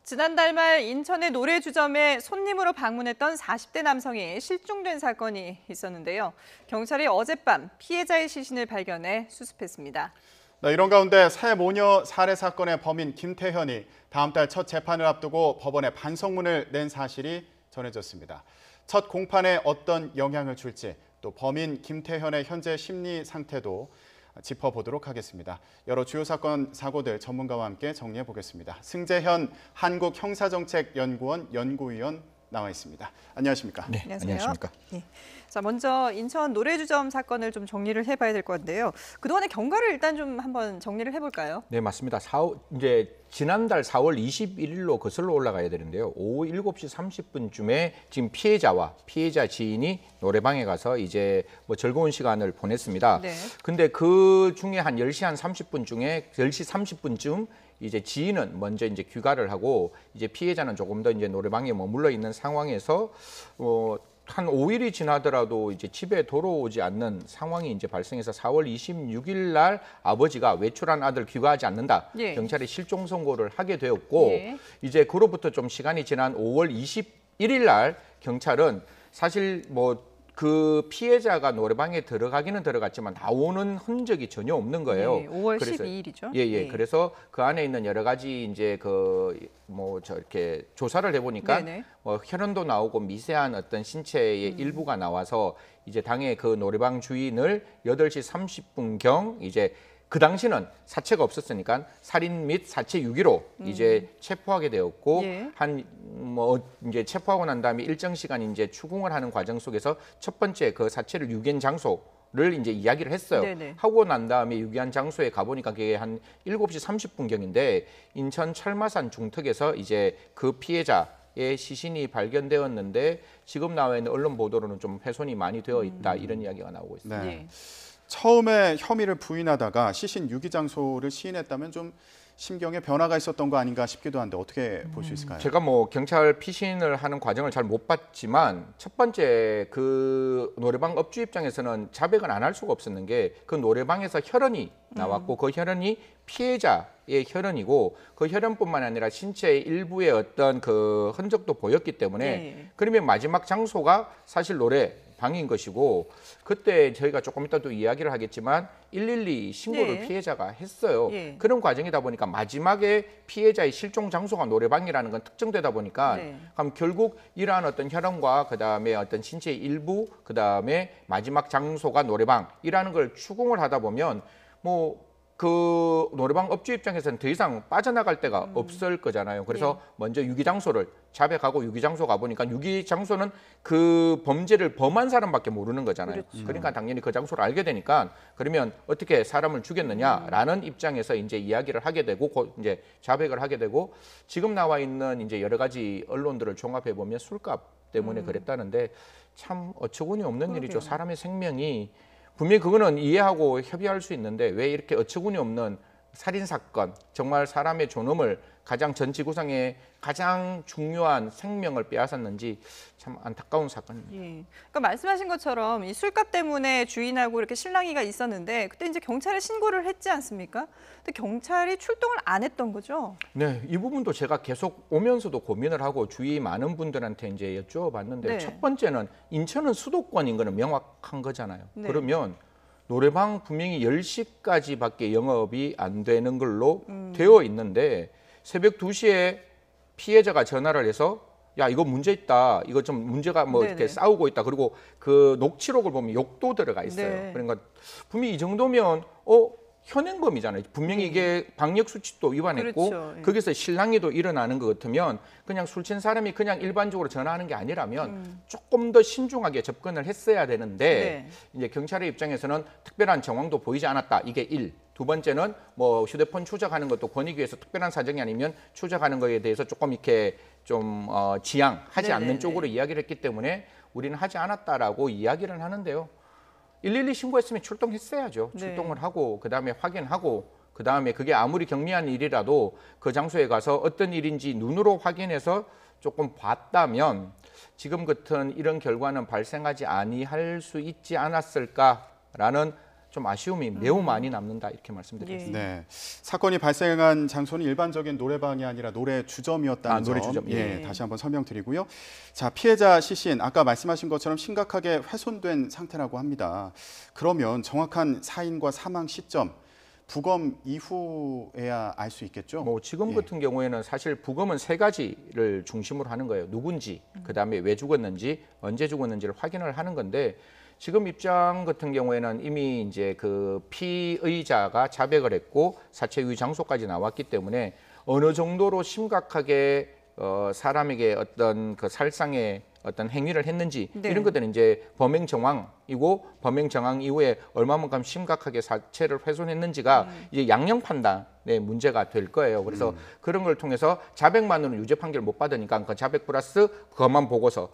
지난달 말 인천의 노래주점에 손님으로 방문했던 40대 남성이 실종된 사건이 있었는데요. 경찰이 어젯밤 피해자의 시신을 발견해 수습했습니다. 네, 이런 가운데 새 모녀 살해 사건의 범인 김태현이 다음 달 첫 재판을 앞두고 법원에 반성문을 낸 사실이 전해졌습니다. 첫 공판에 어떤 영향을 줄지, 또 범인 김태현의 현재 심리 상태도 짚어보도록 하겠습니다. 여러 주요 사건, 사고들 전문가와 함께 정리해 보겠습니다. 승재현 한국형사정책연구원 연구위원 나와 있습니다. 안녕하십니까? 네, 안녕하십니까? 네. 자, 먼저 인천 노래주점 사건을 좀 정리를 해봐야 될 것 같은데요. 그동안의 경과를 일단 좀 한번 정리를 해볼까요? 네, 맞습니다. 이제 지난달 4월 21일로 거슬러 올라가야 되는데요. 오후 7시 30분쯤에 지금 피해자와 피해자 지인이 노래방에 가서 이제 뭐 즐거운 시간을 보냈습니다. 네. 근데 그 중에 한 10시 한 30분 중에 10시 30분쯤 이제 지인은 먼저 이제 귀가를 하고 이제 피해자는 조금 더 이제 노래방에 머물러 있는 상황에서 한 5일이 지나더라도 이제 집에 돌아오지 않는 상황이 이제 발생해서 4월 26일 날 아버지가 외출한 아들 귀가하지 않는다. 예. 경찰에 실종 선고를 하게 되었고 예. 이제 그로부터 좀 시간이 지난 5월 21일 날 경찰은 사실 뭐 그 피해자가 노래방에 들어가기는 들어갔지만 나오는 흔적이 전혀 없는 거예요. 네, 5월 그래서 12일이죠. 예. 네. 그래서 그 안에 있는 여러 가지 이제 저렇게 조사를 해보니까 네네. 뭐 혈흔도 나오고 미세한 어떤 신체의 일부가 나와서 이제 당해 그 노래방 주인을 8시 30분경 이제 그 당시는 사체가 없었으니까 살인 및 사체 유기로 이제 체포하게 되었고 예. 이제 체포하고 난 다음에 일정 시간 이제 추궁을 하는 과정 속에서 첫 번째 그 사체를 유기한 장소를 이제 이야기를 했어요. 네네. 하고 난 다음에 유기한 장소에 가보니까 그게 한 7시 30분경인데 인천 철마산 중턱에서 이제 그 피해자의 시신이 발견되었는데 지금 나와 있는 언론 보도로는 좀 훼손이 많이 되어 있다 이런 이야기가 나오고 있습니다. 네. 네. 처음에 혐의를 부인하다가 시신 유기 장소를 시인했다면 좀 심경에 변화가 있었던 거 아닌가 싶기도 한데 어떻게 볼 수 있을까요? 제가 뭐 경찰 피신을 하는 과정을 잘 못 봤지만 첫 번째 그 노래방 업주 입장에서는 자백을 안 할 수가 없었는 게 그 노래방에서 혈흔이 나왔고 그 혈흔이 피해자의 혈흔이고 그 혈흔뿐만 아니라 신체의 일부의 어떤 그 흔적도 보였기 때문에 네. 그러면 마지막 장소가 사실 노래방인 것이고 그때 저희가 조금 이따 또 이야기를 하겠지만 112 신고를 네. 피해자가 했어요. 예. 그런 과정이다 보니까 마지막에 피해자의 실종 장소가 노래방이라는 건 특정되다 보니까 네. 그럼 결국 이러한 어떤 혈흔과 그다음에 어떤 신체의 일부 그다음에 마지막 장소가 노래방이라는 걸 추궁을 하다 보면 뭐 그 노래방 업주 입장에서는 더 이상 빠져나갈 데가 없을 거잖아요. 그래서 먼저 유기 장소를 자백하고 유기 장소 가보니까 유기 장소는 그 범죄를 범한 사람밖에 모르는 거잖아요. 그렇죠. 그러니까 당연히 그 장소를 알게 되니까 그러면 어떻게 사람을 죽였느냐라는 입장에서 이제 이야기를 하게 되고 이제 자백을 하게 되고 지금 나와 있는 이제 여러 가지 언론들을 종합해 보면 술값 때문에 그랬다는데 참 어처구니 없는 일이죠. 그러게요. 사람의 생명이 분명히 그거는 이해하고 협의할 수 있는데 왜 이렇게 어처구니 없는 살인 사건, 정말 사람의 존엄을 가장 전 지구상의 가장 중요한 생명을 빼앗았는지 참 안타까운 사건입니다. 예. 그러니까 말씀하신 것처럼 이 술값 때문에 주인하고 이렇게 실랑이가 있었는데 그때 이제 경찰에 신고를 했지 않습니까? 근데 경찰이 출동을 안 했던 거죠? 네, 이 부분도 제가 계속 오면서도 고민을 하고 주위 많은 분들한테 이제 여쭤봤는데 네. 첫 번째는 인천은 수도권인 거는 명확한 거잖아요. 네. 그러면 노래방 분명히 10시까지밖에 영업이 안 되는 걸로 되어 있는데 새벽 2시에 피해자가 전화를 해서 야 이거 문제 있다. 이거 좀 문제가 뭐 네네. 이렇게 싸우고 있다. 그리고 그 녹취록을 보면 욕도 들어가 있어요. 네. 그러니까 분명히 이 정도면 현행범이잖아요. 분명히 이게 방역 수칙도 위반했고 그렇죠. 예. 거기서 실랑이도 일어나는 것 같으면 그냥 술 취한 사람이 그냥 일반적으로 전화하는 게 아니라면 조금 더 신중하게 접근을 했어야 되는데 네. 이제 경찰의 입장에서는 특별한 정황도 보이지 않았다. 이게 1. 두 번째는 뭐 휴대폰 추적하는 것도 권익위에서 특별한 사정이 아니면 추적하는 거에 대해서 조금 이렇게 좀 지양하지 네네네. 않는 쪽으로 이야기를 했기 때문에 우리는 하지 않았다라고 이야기를 하는데요. 112 신고했으면 출동했어야죠. 네. 출동을 하고 그다음에 확인하고 그다음에 그게 아무리 경미한 일이라도 그 장소에 가서 어떤 일인지 눈으로 확인해서 조금 봤다면 지금 같은 이런 결과는 발생하지 아니할 수 있지 않았을까라는 좀 아쉬움이 매우 많이 남는다 이렇게 말씀드리겠습니다. 네, 사건이 발생한 장소는 일반적인 노래방이 아니라 노래 주점이었다는 노래 점, 주점. 예, 예. 다시 한번 설명드리고요. 자, 피해자 시신 아까 말씀하신 것처럼 심각하게 훼손된 상태라고 합니다. 그러면 정확한 사인과 사망 시점 부검 이후에야 알 수 있겠죠? 뭐 지금 예. 같은 경우에는 사실 부검은 세 가지를 중심으로 하는 거예요. 누군지, 그다음에 왜 죽었는지, 언제 죽었는지를 확인을 하는 건데 지금 입장 같은 경우에는 이미 이제 그 피의자가 자백을 했고 사체 유의 장소까지 나왔기 때문에 어느 정도로 심각하게 사람에게 어떤 그 살상의 어떤 행위를 했는지 네. 이런 것들은 이제 범행 정황이고 범행 정황 이후에 얼마만큼 심각하게 사체를 훼손했는지가 이제 양형 판단의 문제가 될 거예요. 그래서 그런 걸 통해서 자백만으로는 유죄 판결을 못 받으니까 그 자백 플러스 검안 보고서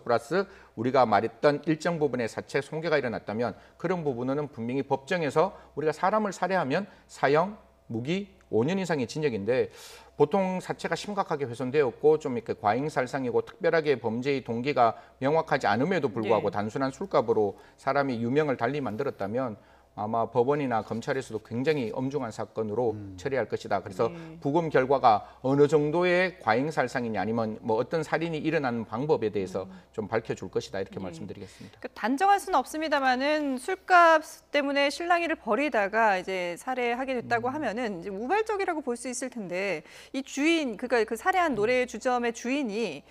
플러스 우리가 말했던 일정 부분의 사체 손괴가 일어났다면 그런 부분은 분명히 법정에서 우리가 사람을 살해하면 사형, 무기, 5년 이상의 징역인데 보통 사체가 심각하게 훼손되었고 좀 이렇게 과잉살상이고 특별하게 범죄의 동기가 명확하지 않음에도 불구하고 예. 단순한 술값으로 사람이 유명을 달리 만들었다면 아마 법원이나 검찰에서도 굉장히 엄중한 사건으로 처리할 것이다. 그래서 부검 결과가 어느 정도의 과잉살상이냐 아니면 뭐 어떤 살인이 일어나는 방법에 대해서 좀 밝혀줄 것이다 이렇게 말씀드리겠습니다. 그러니까 단정할 수는 없습니다만은 술값 때문에 실랑이를 벌이다가 이제 살해하게 됐다고 하면은 이제 우발적이라고 볼 수 있을 텐데 이 주인 그러니까 그 살해한 노래 주점의 주인이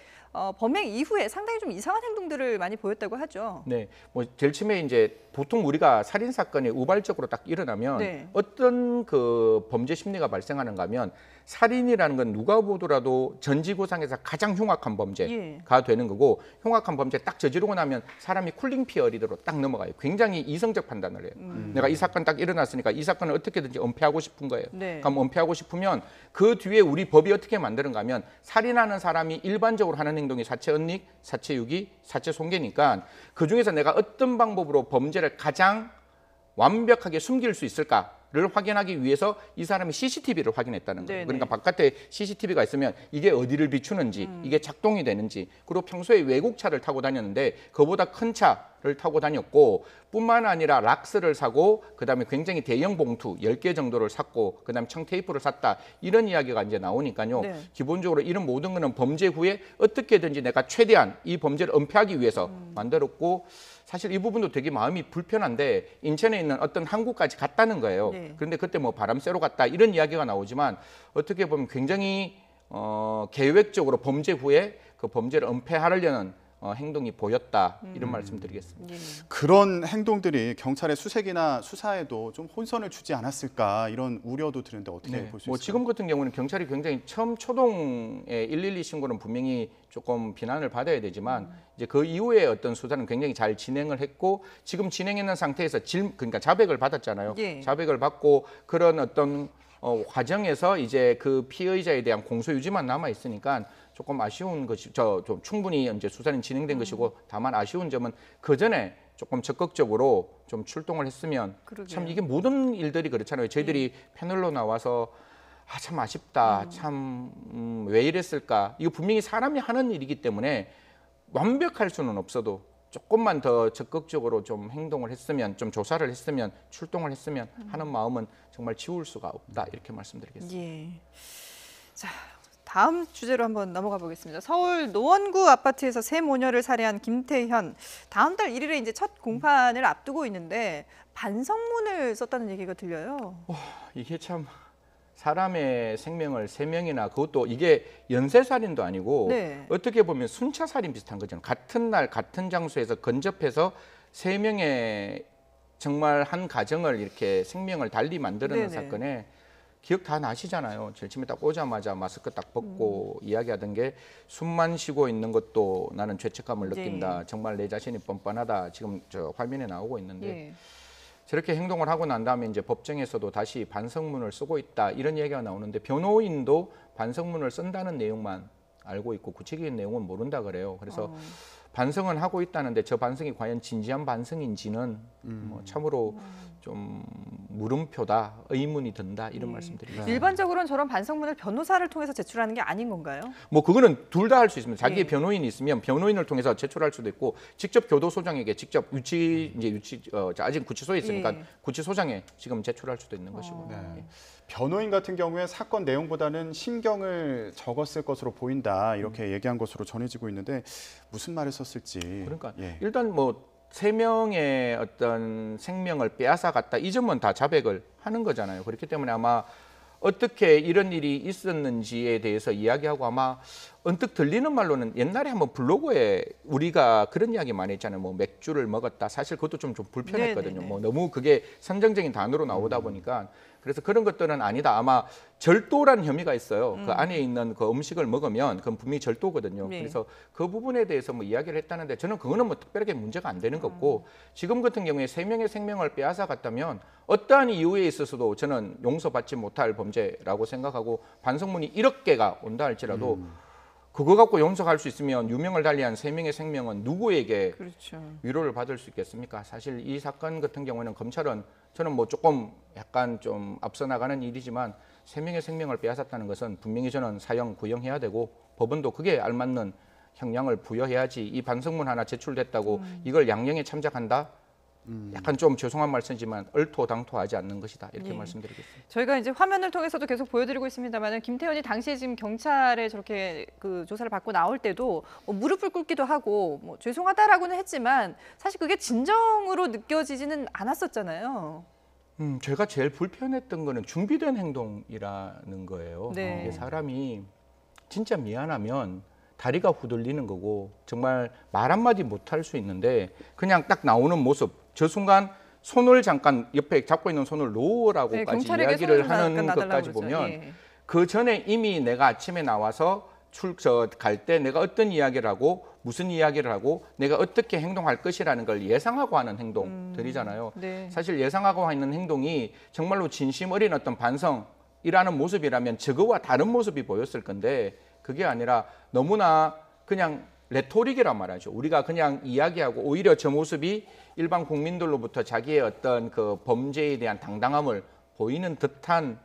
범행 이후에 상당히 좀 이상한 행동들을 많이 보였다고 하죠. 네, 뭐 제일 처음에 이제 보통 우리가 살인 사건이 우발적으로 딱 일어나면 네. 어떤 그 범죄 심리가 발생하는가 하면 살인이라는 건 누가 보더라도 전지구상에서 가장 흉악한 범죄가 되는 거고 흉악한 범죄 딱 저지르고 나면 사람이 쿨링 피어리드로 딱 넘어가요. 굉장히 이성적 판단을 해요. 내가 이 사건 딱 일어났으니까 이 사건을 어떻게든지 은폐하고 싶은 거예요. 네. 그럼 은폐하고 싶으면 그 뒤에 우리 법이 어떻게 만드는가 하면 살인하는 사람이 일반적으로 하는 행동이 사체 은닉, 사체 유기, 사체 손괴니까 그중에서 내가 어떤 방법으로 범죄를 가장 완벽하게 숨길 수 있을까를 확인하기 위해서 이 사람이 CCTV를 확인했다는 거예요. 네네. 그러니까 바깥에 CCTV가 있으면 이게 어디를 비추는지 이게 작동이 되는지 그리고 평소에 외국차를 타고 다녔는데 그보다 큰 차를 타고 다녔고 뿐만 아니라 락스를 사고 그다음에 굉장히 대형 봉투 10개 정도를 샀고 그다음에 청테이프를 샀다 이런 이야기가 이제 나오니까요. 네. 기본적으로 이런 모든 거는 범죄 후에 어떻게든지 내가 최대한 이 범죄를 은폐하기 위해서 만들었고 사실 이 부분도 되게 마음이 불편한데 인천에 있는 어떤 항구까지 갔다는 거예요. 네. 그런데 그때 뭐 바람 쐬러 갔다 이런 이야기가 나오지만 어떻게 보면 굉장히 계획적으로 범죄 후에 그 범죄를 은폐하려는 행동이 보였다 이런 말씀드리겠습니다. 예. 그런 행동들이 경찰의 수색이나 수사에도 좀 혼선을 주지 않았을까 이런 우려도 드는데 어떻게 볼 수 있을까요? 뭐 지금 같은 경우는 경찰이 굉장히 처음 초동의 112 신고는 분명히 조금 비난을 받아야 되지만 이제 그 이후에 어떤 수사는 굉장히 잘 진행을 했고 지금 진행했는 상태에서 그러니까 자백을 받았잖아요. 예. 자백을 받고 그런 어떤 과정에서 이제 그 피의자에 대한 공소 유지만 남아 있으니까 조금 아쉬운 것이 좀 충분히 이제 수사는 진행된 것이고 다만 아쉬운 점은 그 전에 조금 적극적으로 좀 출동을 했으면 그러게요. 참 이게 모든 일들이 그렇잖아요. 저희들이 패널로 나와서 참 아쉽다. 참 왜 이랬을까? 이거 분명히 사람이 하는 일이기 때문에 완벽할 수는 없어도 조금만 더 적극적으로 좀 행동을 했으면 좀 조사를 했으면 출동을 했으면 하는 마음은 정말 지울 수가 없다. 이렇게 말씀드리겠습니다. 예. 자, 다음 주제로 한번 넘어가 보겠습니다. 서울 노원구 아파트에서 세 모녀를 살해한 김태현. 다음 달 1일에 이제 첫 공판을 앞두고 있는데 반성문을 썼다는 얘기가 들려요. 이게 참 사람의 생명을 3명이나 그것도 이게 연쇄살인도 아니고 네. 어떻게 보면 순차살인 비슷한 거죠. 같은 날 같은 장소에서 근접해서 3명의 정말 한 가정을 이렇게 생명을 달리 만드는 네네. 사건에 기억 다 나시잖아요. 제일 처음에 딱 오자마자 마스크 딱 벗고 이야기하던 게 숨만 쉬고 있는 것도 나는 죄책감을 느낀다. 정말 내 자신이 뻔뻔하다. 지금 저 화면에 나오고 있는데 예. 저렇게 행동을 하고 난 다음에 이제 법정에서도 다시 반성문을 쓰고 있다 이런 얘기가 나오는데 변호인도 반성문을 쓴다는 내용만 알고 있고 구체적인 내용은 모른다 그래요. 그래서 반성은 하고 있다는데 저 반성이 과연 진지한 반성인지는 뭐 참으로 좀 물음표다, 의문이 든다 이런 네. 말씀드리겠습니다. 일반적으로는 저런 반성문을 변호사를 통해서 제출하는 게 아닌 건가요? 뭐 그거는 둘 다 할 수 있습니다. 자기의 네. 변호인이 있으면 변호인을 통해서 제출할 수도 있고 직접 교도소장에게 직접 아직 구치소에 있으니까 예. 구치소장에 지금 제출할 수도 있는 것이고. 네. 변호인 같은 경우에 사건 내용보다는 심경을 적었을 것으로 보인다 이렇게 얘기한 것으로 전해지고 있는데 무슨 말을 썼을지. 그러니까 예. 일단 뭐 3명의 어떤 생명을 빼앗아 갔다 이 점은 다 자백을 하는 거잖아요. 그렇기 때문에 아마 어떻게 이런 일이 있었는지에 대해서 이야기하고 아마 언뜻 들리는 말로는 옛날에 한번 블로그에 우리가 그런 이야기 많이 했잖아요. 뭐 맥주를 먹었다. 사실 그것도 좀 불편했거든요. 네네네. 뭐 너무 그게 선정적인 단어로 나오다 보니까 그래서 그런 것들은 아니다. 아마 절도란 혐의가 있어요. 그 안에 있는 그 음식을 먹으면 그건 분명히 절도거든요. 네. 그래서 그 부분에 대해서 뭐 이야기를 했다는데 저는 그거는 뭐 특별하게 문제가 안 되는 거고 지금 같은 경우에 3명의 생명을 빼앗아 갔다면 어떠한 이유에 있어서도 저는 용서받지 못할 범죄라고 생각하고 반성문이 1억 개가 온다 할지라도 그거 갖고 용서할 수 있으면 유명을 달리한 3명의 생명은 누구에게 그렇죠. 위로를 받을 수 있겠습니까? 사실 이 사건 같은 경우에는 검찰은 저는 뭐 조금 약간 좀 앞서 나가는 일이지만 3명의 생명을 빼앗았다는 것은 분명히 저는 사형 구형해야 되고 법원도 그게 알맞는 형량을 부여해야지 이 반성문 하나 제출됐다고 이걸 양형에 참작한다? 약간 좀 죄송한 말씀이지만 얼토당토하지 않는 것이다 이렇게 예. 말씀드리겠습니다. 저희가 이제 화면을 통해서도 계속 보여드리고 있습니다만 김태현이 당시에 지금 경찰에 저렇게 그 조사를 받고 나올 때도 뭐 무릎을 꿇기도 하고 뭐 죄송하다라고는 했지만 사실 그게 진정으로 느껴지지는 않았었잖아요. 제가 제일 불편했던 거는 준비된 행동이라는 거예요. 네. 이게 사람이 진짜 미안하면 다리가 후들리는 거고 정말 말 한마디 못할 수 있는데 그냥 딱 나오는 모습 저 순간 손을 잠깐 옆에 잡고 있는 손을 놓으라고까지 경찰에게 손을 이야기를 하는 잠깐 놔달라고 것까지 그러죠. 보면 예. 그 전에 이미 내가 아침에 나와서 갈 때 내가 어떤 이야기를 하고 무슨 이야기를 하고 내가 어떻게 행동할 것이라는 걸 예상하고 하는 행동들이잖아요. 네. 사실 예상하고 있는 행동이 정말로 진심 어린 어떤 반성이라는 모습이라면 저거와 다른 모습이 보였을 건데 그게 아니라 너무나 그냥 레토릭이란 말이죠. 우리가 그냥 이야기하고 오히려 저 모습이 일반 국민들로부터 자기의 어떤 그 범죄에 대한 당당함을 보이는 듯한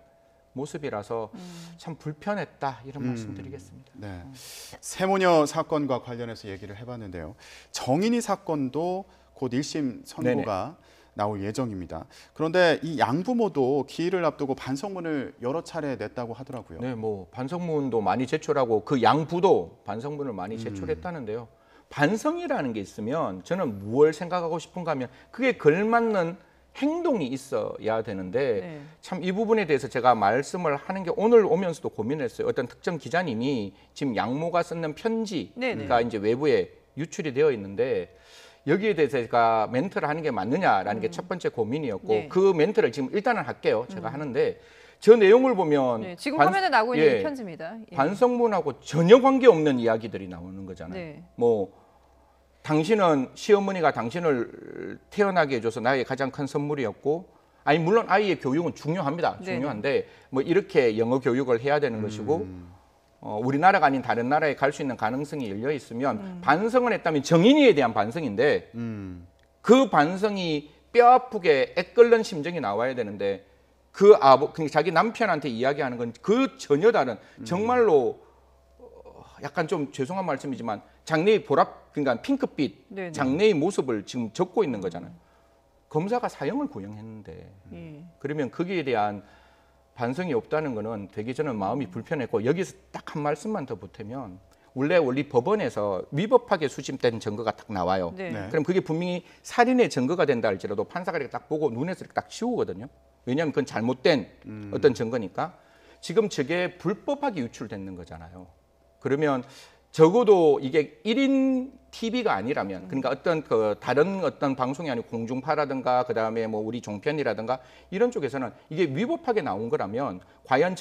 모습이라서 참 불편했다 이런 말씀드리겠습니다. 네. 세모녀 사건과 관련해서 얘기를 해봤는데요. 정인이 사건도 곧 1심 선고가 나올 예정입니다. 그런데 이 양부모도 기일을 앞두고 반성문을 여러 차례 냈다고 하더라고요. 네, 뭐 반성문도 많이 제출하고 그 양부도 반성문을 많이 제출했다는데요. 반성이라는 게 있으면 저는 무엇을 생각하고 싶은가 하면 그게 걸맞는 행동이 있어야 되는데 네. 참 이 부분에 대해서 제가 말씀을 하는 게 오늘 오면서도 고민을 했어요. 어떤 특정 기자님이 지금 양모가 쓰는 편지가 네네. 이제 외부에 유출이 되어 있는데 여기에 대해서 제가 멘트를 하는 게 맞느냐라는 게 첫 번째 고민이었고 네. 그 멘트를 지금 일단은 할게요. 제가 하는데 저 내용을 보면 네. 지금 화면에 나오고 있는 이 편지입니다. 예. 반성문하고 전혀 관계없는 이야기들이 나오는 거잖아요. 네. 뭐 당신은 시어머니가 당신을 태어나게 해줘서 나의 가장 큰 선물이었고 아니 물론 아이의 교육은 중요합니다. 네네. 중요한데 뭐 이렇게 영어 교육을 해야 되는 것이고 우리나라가 아닌 다른 나라에 갈 수 있는 가능성이 열려 있으면 반성을 했다면 정인이에 대한 반성인데 그 반성이 뼈아프게 애끓는 심정이 나와야 되는데 그러니까 자기 남편한테 이야기하는 건 그 전혀 다른 정말로 약간 좀 죄송한 말씀이지만 장래의 그러니까 핑크빛 네네. 장래의 모습을 지금 적고 있는 거잖아요. 검사가 사형을 구형했는데 예. 그러면 거기에 대한 반성이 없다는 거는 되게 저는 마음이 불편했고 여기서 딱 한 말씀만 더 보태면 원래 법원에서 위법하게 수집된 증거가 딱 나와요. 네. 네. 그럼 그게 분명히 살인의 증거가 된다 할지라도 판사가 이렇게 딱 보고 눈에서 이렇게 딱 치우거든요. 왜냐하면 그건 잘못된 어떤 증거니까. 지금 저게 불법하게 유출되는 거잖아요. 그러면 적어도 이게 1인 TV가 아니라면 그러니까 어떤 그 다른 어떤 방송이 아니고 공중파라든가 그다음에 뭐 우리 종편이라든가 이런 쪽에서는 이게 위법하게 나온 거라면 과연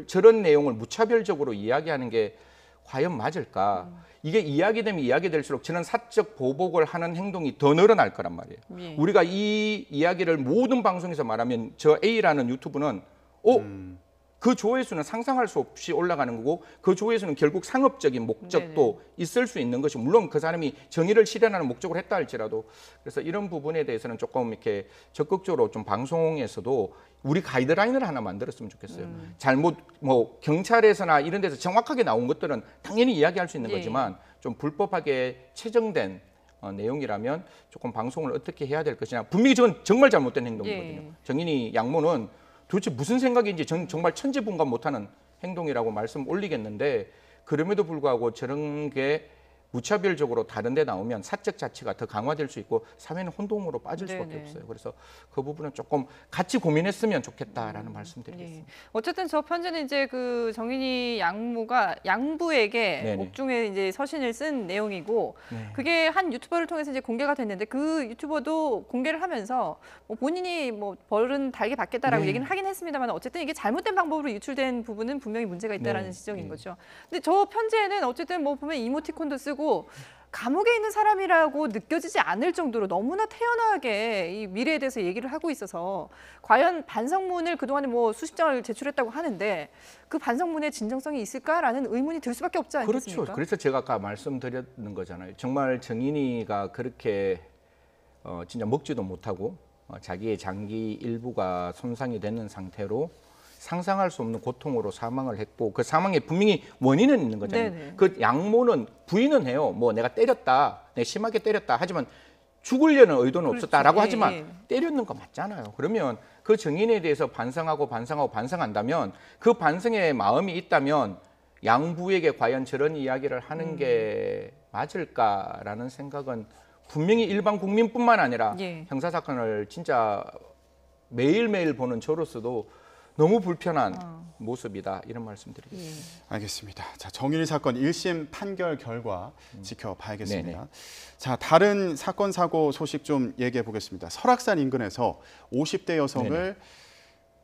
저런 내용을 무차별적으로 이야기하는 게 과연 맞을까? 이게 이야기되면 이야기될수록 저는 사적 보복을 하는 행동이 더 늘어날 거란 말이에요. 예. 우리가 이 이야기를 모든 방송에서 말하면 저 A라는 유튜브는 그 조회수는 상상할 수 없이 올라가는 거고 그 조회수는 결국 상업적인 목적도 네네. 있을 수 있는 것이 물론 그 사람이 정의를 실현하는 목적으로 했다 할지라도 그래서 이런 부분에 대해서는 조금 이렇게 적극적으로 좀 방송에서도 우리 가이드라인을 하나 만들었으면 좋겠어요. 잘못 뭐 경찰에서나 이런 데서 정확하게 나온 것들은 당연히 이야기할 수 있는 예. 거지만 좀 불법하게 채정된 내용이라면 조금 방송을 어떻게 해야 될 것이냐. 분명히 저건 정말 잘못된 행동이거든요. 예. 정인이 양모는 도대체 무슨 생각인지 정말 천지분간 못하는 행동이라고 말씀 올리겠는데 그럼에도 불구하고 저런 게 무차별적으로 다른 데 나오면 사적 자체가 더 강화될 수 있고 사회는 혼동으로 빠질 수밖에 네네. 없어요. 그래서 그 부분은 조금 같이 고민했으면 좋겠다라는 말씀드리겠습니다. 예. 어쨌든 저 편지는 이제 그 정인이 양모가 양부에게 네네. 옥중에 이제 서신을 쓴 내용이고 네. 그게 한 유튜버를 통해서 이제 공개가 됐는데 그 유튜버도 공개를 하면서 뭐 본인이 뭐 벌은 달게 받겠다라고 네. 얘기는 하긴 했습니다만 어쨌든 이게 잘못된 방법으로 유출된 부분은 분명히 문제가 있다라는 네. 지적인 네. 거죠. 근데 저 편지에는 어쨌든 뭐 보면 이모티콘도 쓰고 감옥에 있는 사람이라고 느껴지지 않을 정도로 너무나 태연하게 이 미래에 대해서 얘기를 하고 있어서 과연 반성문을 그동안에 뭐 수십 장을 제출했다고 하는데 그 반성문에 진정성이 있을까라는 의문이 들 수밖에 없지 않겠습니까? 그렇죠. 그래서 제가 아까 말씀드렸는 거잖아요. 정말 정인이가 그렇게 진짜 먹지도 못하고 자기의 장기 일부가 손상이 되는 상태로 상상할 수 없는 고통으로 사망을 했고 그 사망에 분명히 원인은 있는 거잖아요. 네네. 그 양모는 부인은 해요. 뭐 내가 때렸다, 내가 심하게 때렸다. 하지만 죽으려는 의도는 그렇죠. 없었다라고 예, 하지만 예. 때렸는 거 맞잖아요. 그러면 그 정인에 대해서 반성한다면 그 반성의 마음이 있다면 양부에게 과연 저런 이야기를 하는 게 맞을까라는 생각은 분명히 일반 국민뿐만 아니라 예. 형사 사건을 진짜 매일매일 보는 저로서도 너무 불편한 모습이다 이런 말씀드리겠습니다. 알겠습니다. 자, 정인이 사건 1심 판결 결과 지켜봐야겠습니다. 네네. 자, 다른 사건 사고 소식 좀 얘기해 보겠습니다. 설악산 인근에서 50대 여성을 네네.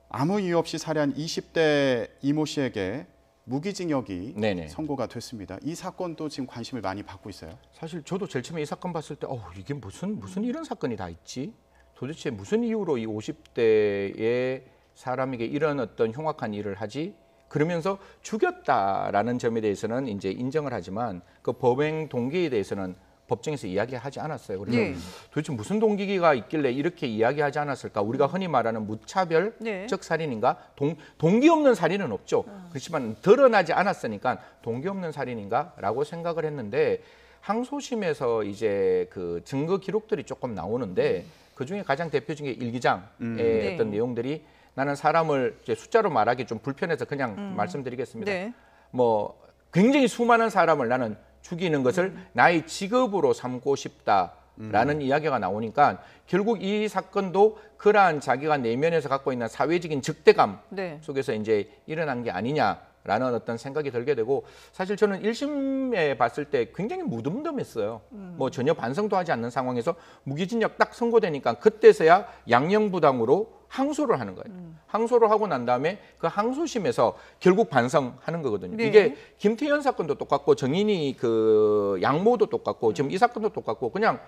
아무 이유 없이 살해한 20대 이모 씨에게 무기징역이 네네. 선고가 됐습니다. 이 사건도 지금 관심을 많이 받고 있어요. 사실 저도 제일 처음에 이 사건 봤을 때 이게 무슨 이런 사건이 다 있지? 도대체 무슨 이유로 이 50대의 사람에게 이런 어떤 흉악한 일을 하지? 그러면서 죽였다라는 점에 대해서는 이제 인정을 하지만 그 범행 동기에 대해서는 법정에서 이야기하지 않았어요. 그래서 네. 도대체 무슨 동기가 있길래 이렇게 이야기하지 않았을까? 우리가 흔히 말하는 무차별적 네. 살인인가? 동기 없는 살인은 없죠. 그렇지만 드러나지 않았으니까 동기 없는 살인인가라고 생각을 했는데 항소심에서 이제 그 증거 기록들이 조금 나오는데 그 중에 가장 대표적인 게 일기장의 네. 어떤 내용들이 나는 사람을 이제 숫자로 말하기 좀 불편해서 그냥 말씀드리겠습니다. 네. 뭐 굉장히 수많은 사람을 나는 죽이는 것을 나의 직업으로 삼고 싶다라는 이야기가 나오니까 결국 이 사건도 그러한 자기가 내면에서 갖고 있는 사회적인 적대감 네. 속에서 이제 일어난 게 아니냐라는 어떤 생각이 들게 되고 사실 저는 1심에 봤을 때 굉장히 무덤덤했어요. 뭐 전혀 반성도 하지 않는 상황에서 무기징역 딱 선고되니까 그때서야 양형부당으로 항소를 하는 거예요. 항소를 하고 난 다음에 그 항소심에서 결국 반성하는 거거든요. 네. 이게 김태현 사건도 똑같고 정인이 그 양모도 똑같고 지금 이 사건도 똑같고 그냥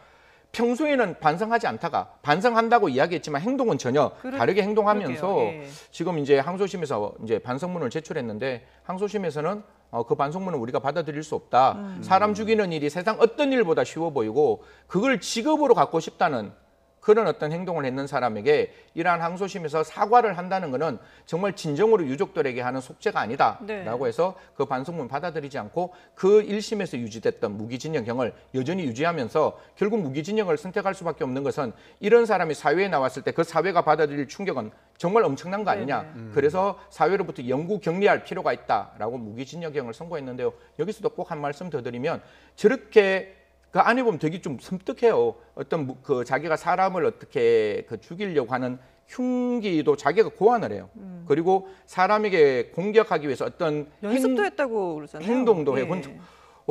평소에는 반성하지 않다가 반성한다고 이야기했지만 행동은 전혀 다르게 행동하면서 그러게요. 예. 지금 이제 항소심에서 이제 반성문을 제출했는데 항소심에서는 그 반성문은 우리가 받아들일 수 없다. 사람 죽이는 일이 세상 어떤 일보다 쉬워 보이고 그걸 직업으로 갖고 싶다는 그런 어떤 행동을 했는 사람에게 이러한 항소심에서 사과를 한다는 것은 정말 진정으로 유족들에게 하는 속죄가 아니다라고 네. 해서 그 반성문 받아들이지 않고 그 1심에서 유지됐던 무기징역형을 여전히 유지하면서 결국 무기징역을 선택할 수밖에 없는 것은 이런 사람이 사회에 나왔을 때 그 사회가 받아들일 충격은 정말 엄청난 거 아니냐. 그래서 사회로부터 영구 격리할 필요가 있다라고 무기징역형을 선고했는데요. 여기서도 꼭 한 말씀 더 드리면 저렇게 그 안에 보면 되게 좀 섬뜩해요. 어떤 그 자기가 사람을 어떻게 그 죽이려고 하는 흉기도 자기가 고안을 해요. 그리고 사람에게 공격하기 위해서 어떤 연습도 했다고 그러잖아요. 행동도 예. 해요.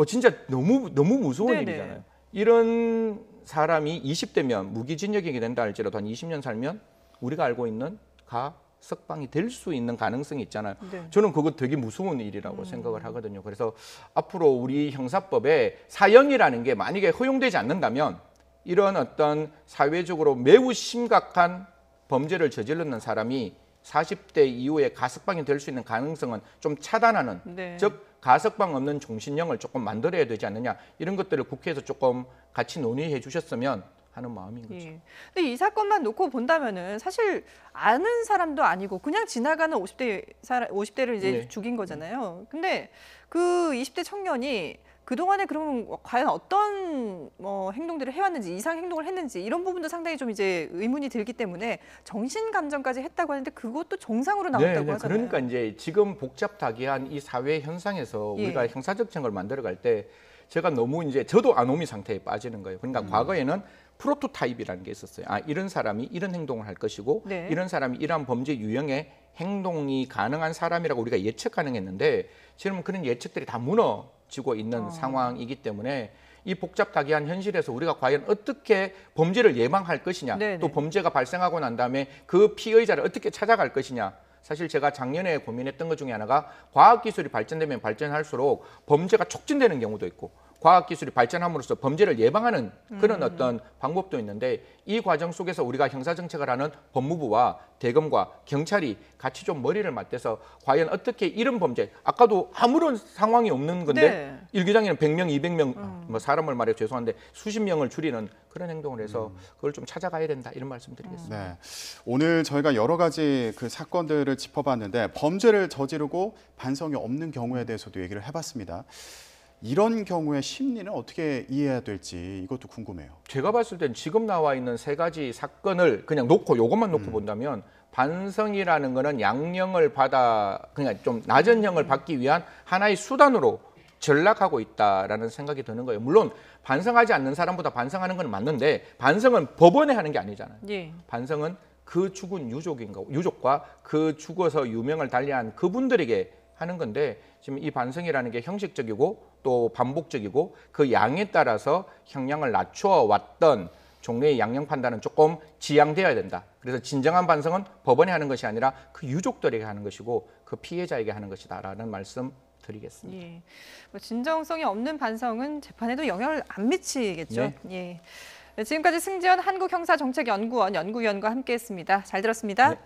진짜 너무 무서운 네네. 일이잖아요. 이런 사람이 20대면 무기징역이 된다 할지라도 한 20년 살면 우리가 알고 있는 석방이 될 수 있는 가능성이 있잖아요. 네. 저는 그거 되게 무서운 일이라고 생각을 하거든요. 그래서 앞으로 우리 형사법에 사형이라는 게 만약에 허용되지 않는다면 이런 어떤 사회적으로 매우 심각한 범죄를 저지르는 사람이 40대 이후에 가석방이 될 수 있는 가능성은 좀 차단하는 네. 즉 가석방 없는 종신형을 조금 만들어야 되지 않느냐 이런 것들을 국회에서 조금 같이 논의해 주셨으면 하는 마음인 거죠. 예. 근데 이 사건만 놓고 본다면은 사실 아는 사람도 아니고 그냥 지나가는 50대를 이제 네. 죽인 거잖아요. 근데 그 20대 청년이 그동안에 그러면 과연 어떤 행동들을 해왔는지, 이상 행동을 했는지 이런 부분도 상당히 좀 이제 의문이 들기 때문에 정신 감정까지 했다고 하는데 그것도 정상으로 나왔다고 하잖아요. 그러니까 이제 지금 복잡다기한 이 사회 현상에서 예. 우리가 형사적정을 만들어 갈 때 제가 너무 이제 저도 아노미 상태에 빠지는 거예요. 그러니까 과거에는 프로토타입이라는 게 있었어요. 아, 이런 사람이 이런 행동을 할 것이고 네. 이런 사람이 이러한 범죄 유형의 행동이 가능한 사람이라고 우리가 예측 가능했는데 지금 그런 예측들이 다 무너지고 있는 상황이기 때문에 이 복잡다기한 현실에서 우리가 과연 어떻게 범죄를 예방할 것이냐 네네. 또 범죄가 발생하고 난 다음에 그 피의자를 어떻게 찾아갈 것이냐 사실 제가 작년에 고민했던 것 중에 하나가 과학기술이 발전되면 발전할수록 범죄가 촉진되는 경우도 있고 과학기술이 발전함으로써 범죄를 예방하는 그런 어떤 방법도 있는데 이 과정 속에서 우리가 형사정책을 하는 법무부와 대검과 경찰이 같이 좀 머리를 맞대서 과연 어떻게 이런 범죄 아까도 아무런 상황이 없는 건데 네. 일기장에는 100명, 200명 뭐 사람을 말해 죄송한데 수십 명을 줄이는 그런 행동을 해서 그걸 좀 찾아가야 된다 이런 말씀드리겠습니다. 네. 오늘 저희가 여러 가지 그 사건들을 짚어봤는데 범죄를 저지르고 반성이 없는 경우에 대해서도 얘기를 해봤습니다. 이런 경우의 심리는 어떻게 이해해야 될지 이것도 궁금해요. 제가 봤을 땐 지금 나와 있는 세 가지 사건을 그냥 놓고 요것만 놓고 본다면 반성이라는 거는 양형을 받아 그냥 좀 낮은 형을 받기 위한 하나의 수단으로 전락하고 있다라는 생각이 드는 거예요. 물론 반성하지 않는 사람보다 반성하는 건 맞는데 반성은 법원에 하는 게 아니잖아요. 예. 반성은 그 죽은 유족과 그 죽어서 유명을 달리한 그분들에게 하는 건데 지금 이 반성이라는 게 형식적이고 또 반복적이고 그 양에 따라서 형량을 낮춰 왔던 종래의 양형 판단은 조금 지양돼야 된다. 그래서 진정한 반성은 법원에 하는 것이 아니라 그 유족들에게 하는 것이고 그 피해자에게 하는 것이다라는 말씀 드리겠습니다. 예. 뭐 진정성이 없는 반성은 재판에도 영향을 안 미치겠죠. 예. 네, 지금까지 승지연 한국형사정책연구원 연구위원과 함께했습니다. 잘 들었습니다. 네.